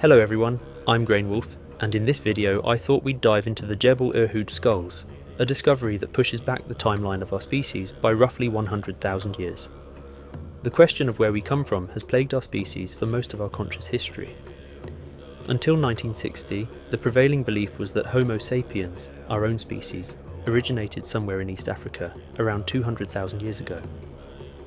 Hello everyone, I'm Grainwolf, and in this video I thought we'd dive into the Jebel Irhoud skulls, a discovery that pushes back the timeline of our species by roughly 100,000 years. The question of where we come from has plagued our species for most of our conscious history. Until 1960, the prevailing belief was that Homo sapiens, our own species, originated somewhere in East Africa, around 200,000 years ago.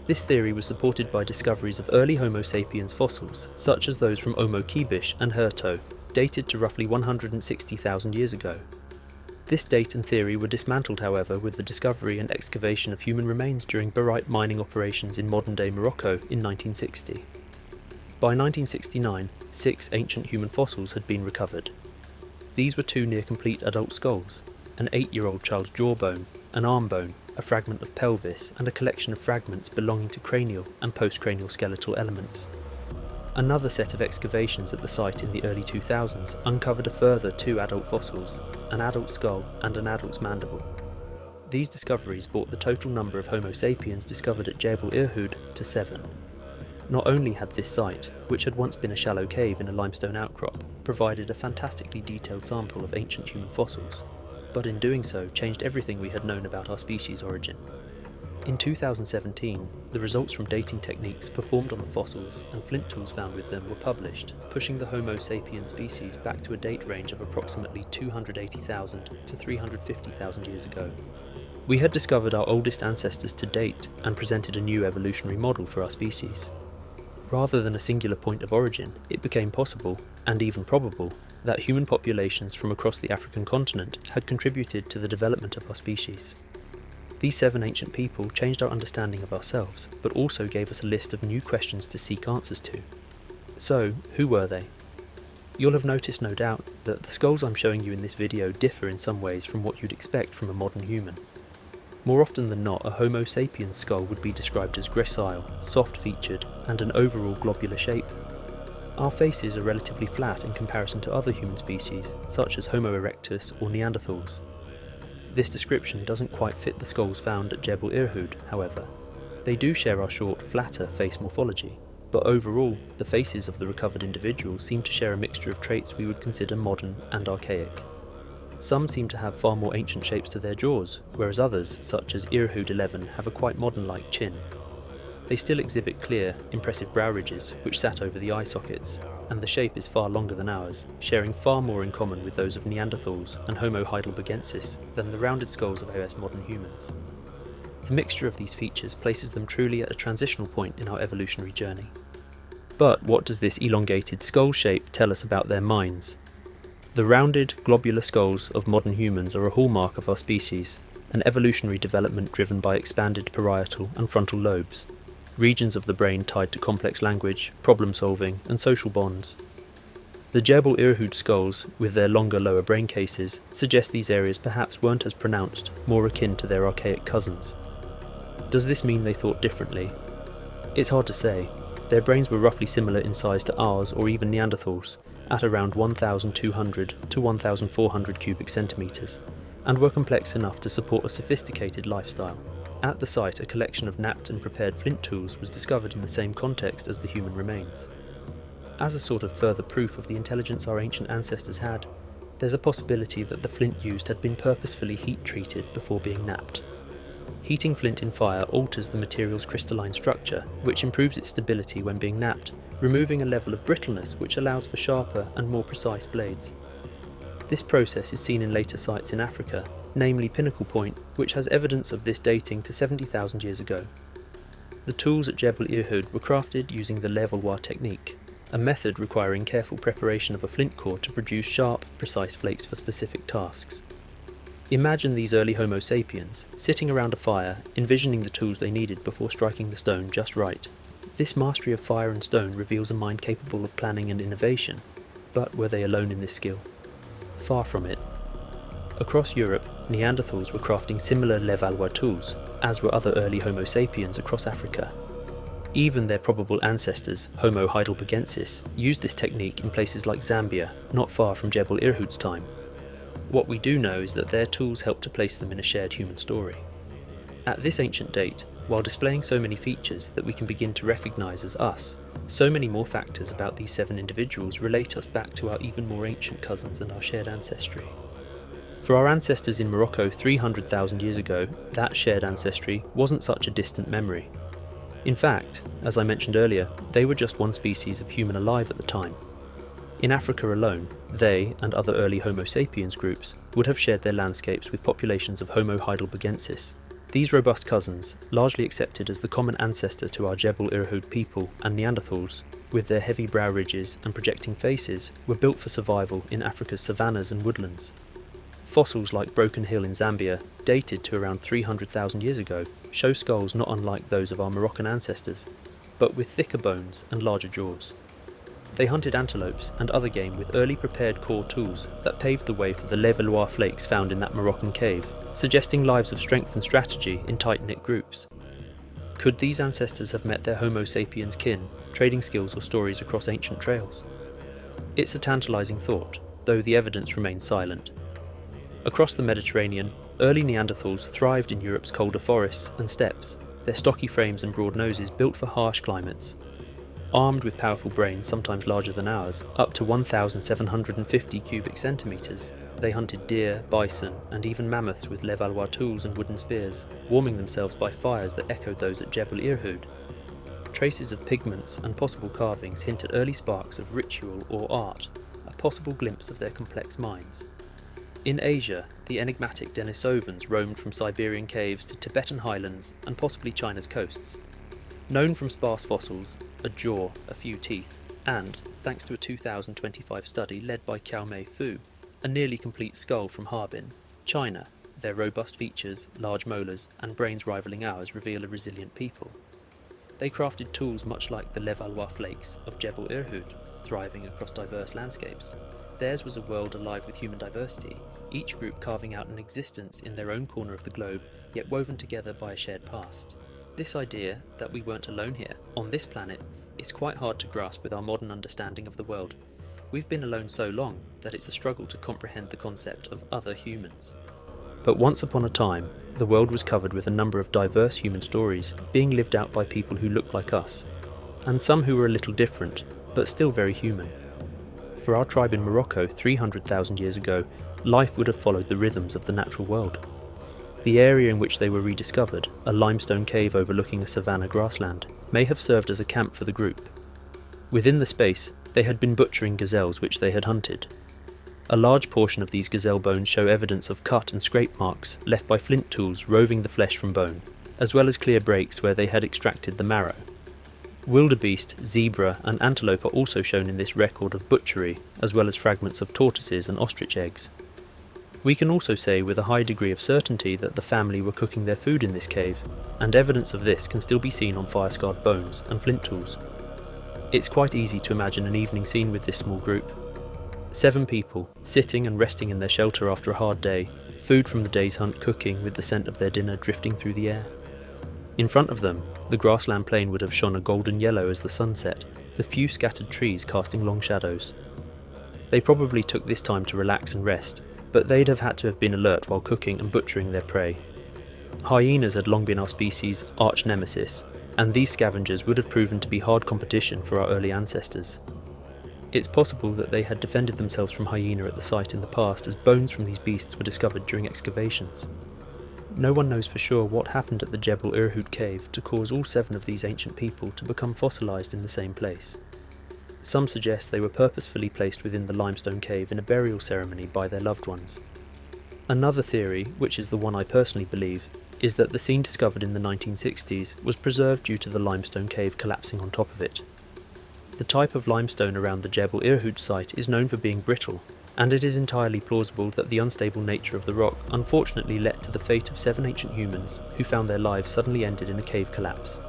This theory was supported by discoveries of early Homo sapiens fossils, such as those from Omo Kibish and Herto, dated to roughly 160,000 years ago. This date and theory were dismantled, however, with the discovery and excavation of human remains during Barite mining operations in modern-day Morocco in 1960. By 1969, 6 ancient human fossils had been recovered. These were 2 near-complete adult skulls, an 8-year-old child's jawbone, an arm bone, a fragment of pelvis, and a collection of fragments belonging to cranial and postcranial skeletal elements. Another set of excavations at the site in the early 2000s uncovered a further 2 adult fossils, an adult skull and an adult's mandible. These discoveries brought the total number of Homo sapiens discovered at Jebel Irhoud to 7. Not only had this site, which had once been a shallow cave in a limestone outcrop, provided a fantastically detailed sample of ancient human fossils, but in doing so changed everything we had known about our species' origin. In 2017, the results from dating techniques performed on the fossils and flint tools found with them were published, pushing the Homo sapiens species back to a date range of approximately 280,000 to 350,000 years ago. We had discovered our oldest ancestors to date and presented a new evolutionary model for our species. Rather than a singular point of origin, it became possible, and even probable, that human populations from across the African continent had contributed to the development of our species. These 7 ancient people changed our understanding of ourselves, but also gave us a list of new questions to seek answers to. So, who were they? You'll have noticed, no doubt, that the skulls I'm showing you in this video differ in some ways from what you'd expect from a modern human. More often than not, a Homo sapiens skull would be described as gracile, soft-featured, and an overall globular shape. Our faces are relatively flat in comparison to other human species, such as Homo erectus or Neanderthals. This description doesn't quite fit the skulls found at Jebel Irhoud, however. They do share our short, flatter face morphology, but overall, the faces of the recovered individuals seem to share a mixture of traits we would consider modern and archaic. Some seem to have far more ancient shapes to their jaws, whereas others, such as Irhoud 11, have a quite modern-like chin. They still exhibit clear, impressive brow ridges which sat over the eye sockets, and the shape is far longer than ours, sharing far more in common with those of Neanderthals and Homo heidelbergensis than the rounded skulls of US modern humans. The mixture of these features places them truly at a transitional point in our evolutionary journey. But what does this elongated skull shape tell us about their minds? The rounded, globular skulls of modern humans are a hallmark of our species, an evolutionary development driven by expanded parietal and frontal lobes, regions of the brain tied to complex language, problem-solving, and social bonds. The Jebel Irhoud skulls, with their longer lower brain cases, suggest these areas perhaps weren't as pronounced, more akin to their archaic cousins. Does this mean they thought differently? It's hard to say. Their brains were roughly similar in size to ours or even Neanderthals, at around 1,200 to 1,400 cubic centimetres, and were complex enough to support a sophisticated lifestyle. At the site, a collection of knapped and prepared flint tools was discovered in the same context as the human remains. As a sort of further proof of the intelligence our ancient ancestors had, there's a possibility that the flint used had been purposefully heat-treated before being knapped. Heating flint in fire alters the material's crystalline structure, which improves its stability when being knapped, removing a level of brittleness which allows for sharper and more precise blades. This process is seen in later sites in Africa, namely Pinnacle Point, which has evidence of this dating to 70,000 years ago. The tools at Jebel Irhoud were crafted using the levallois technique, a method requiring careful preparation of a flint core to produce sharp, precise flakes for specific tasks. Imagine these early Homo sapiens, sitting around a fire, envisioning the tools they needed before striking the stone just right. This mastery of fire and stone reveals a mind capable of planning and innovation, but were they alone in this skill? Far from it. Across Europe, Neanderthals were crafting similar levallois tools, as were other early Homo sapiens across Africa. Even their probable ancestors, Homo heidelbergensis, used this technique in places like Zambia, not far from Jebel Irhoud's time. What we do know is that their tools helped to place them in a shared human story. At this ancient date, while displaying so many features that we can begin to recognise as us, so many more factors about these 7 individuals relate us back to our even more ancient cousins and our shared ancestry. For our ancestors in Morocco 300,000 years ago, that shared ancestry wasn't such a distant memory. In fact, as I mentioned earlier, they were just one species of human alive at the time. In Africa alone, they, and other early Homo sapiens groups, would have shared their landscapes with populations of Homo heidelbergensis. These robust cousins, largely accepted as the common ancestor to our Jebel Irhoud people and Neanderthals, with their heavy brow ridges and projecting faces, were built for survival in Africa's savannas and woodlands. Fossils like Broken Hill in Zambia, dated to around 300,000 years ago, show skulls not unlike those of our Moroccan ancestors, but with thicker bones and larger jaws. They hunted antelopes and other game with early prepared core tools that paved the way for the Levallois flakes found in that Moroccan cave, suggesting lives of strength and strategy in tight-knit groups. Could these ancestors have met their Homo sapiens kin, trading skills or stories across ancient trails? It's a tantalising thought, though the evidence remains silent. Across the Mediterranean, early Neanderthals thrived in Europe's colder forests and steppes, their stocky frames and broad noses built for harsh climates. Armed with powerful brains sometimes larger than ours, up to 1,750 cubic centimetres, they hunted deer, bison, and even mammoths with Levallois tools and wooden spears, warming themselves by fires that echoed those at Jebel Irhoud. Traces of pigments and possible carvings hint at early sparks of ritual or art, a possible glimpse of their complex minds. In Asia, the enigmatic Denisovans roamed from Siberian caves to Tibetan highlands and possibly China's coasts. Known from sparse fossils, a jaw, a few teeth, and, thanks to a 2025 study led by Qiaomei Fu, a nearly complete skull from Harbin, China, their robust features, large molars, and brains rivaling ours reveal a resilient people. They crafted tools much like the Levallois flakes of Jebel Irhoud, thriving across diverse landscapes. Theirs was a world alive with human diversity, each group carving out an existence in their own corner of the globe, yet woven together by a shared past. This idea that we weren't alone here, on this planet, is quite hard to grasp with our modern understanding of the world. We've been alone so long that it's a struggle to comprehend the concept of other humans. But once upon a time, the world was covered with a number of diverse human stories being lived out by people who looked like us, and some who were a little different, but still very human. For our tribe in Morocco 300,000 years ago, life would have followed the rhythms of the natural world. The area in which they were rediscovered, a limestone cave overlooking a savanna grassland, may have served as a camp for the group. Within the space, they had been butchering gazelles which they had hunted. A large portion of these gazelle bones show evidence of cut and scrape marks left by flint tools roving the flesh from bone, as well as clear breaks where they had extracted the marrow. Wildebeest, zebra and antelope are also shown in this record of butchery, as well as fragments of tortoises and ostrich eggs. We can also say with a high degree of certainty that the family were cooking their food in this cave, and evidence of this can still be seen on fire-scarred bones and flint tools. It's quite easy to imagine an evening scene with this small group. 7 people, sitting and resting in their shelter after a hard day, food from the day's hunt cooking with the scent of their dinner drifting through the air. In front of them, the grassland plain would have shone a golden yellow as the sun set, the few scattered trees casting long shadows. They probably took this time to relax and rest, but they'd have had to have been alert while cooking and butchering their prey. Hyenas had long been our species' arch nemesis, and these scavengers would have proven to be hard competition for our early ancestors. It's possible that they had defended themselves from hyena at the site in the past, as bones from these beasts were discovered during excavations. No one knows for sure what happened at the Jebel Irhoud cave to cause all 7 of these ancient people to become fossilised in the same place. Some suggest they were purposefully placed within the limestone cave in a burial ceremony by their loved ones. Another theory, which is the one I personally believe, is that the scene discovered in the 1960s was preserved due to the limestone cave collapsing on top of it. The type of limestone around the Jebel Irhoud site is known for being brittle, and it is entirely plausible that the unstable nature of the rock unfortunately led to the fate of 7 ancient humans who found their lives suddenly ended in a cave collapse.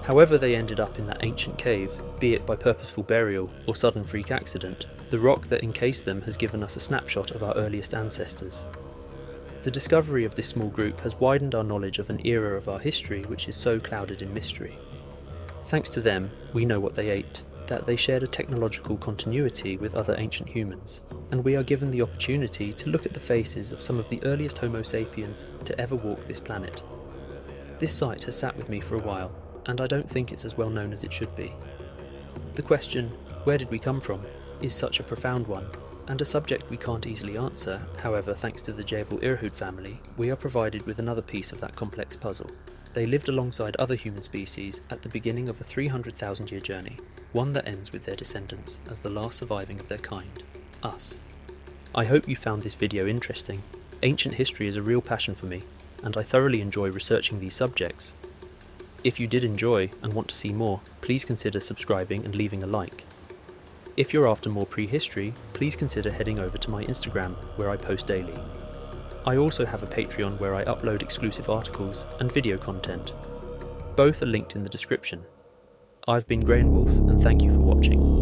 However they ended up in that ancient cave, be it by purposeful burial or sudden freak accident, the rock that encased them has given us a snapshot of our earliest ancestors. The discovery of this small group has widened our knowledge of an era of our history which is so clouded in mystery. Thanks to them, we know what they ate, that they shared a technological continuity with other ancient humans, and we are given the opportunity to look at the faces of some of the earliest Homo sapiens to ever walk this planet. This site has sat with me for a while, and I don't think it's as well known as it should be. The question, where did we come from, is such a profound one, and a subject we can't easily answer. However, thanks to the Jebel Irhoud family, we are provided with another piece of that complex puzzle. They lived alongside other human species at the beginning of a 300,000-year journey, one that ends with their descendants as the last surviving of their kind, us. I hope you found this video interesting. Ancient history is a real passion for me, and I thoroughly enjoy researching these subjects. If you did enjoy and want to see more, please consider subscribing and leaving a like. If you're after more prehistory, please consider heading over to my Instagram, where I post daily. I also have a Patreon where I upload exclusive articles and video content. Both are linked in the description. I've been Grey and Wolf, and thank you for watching.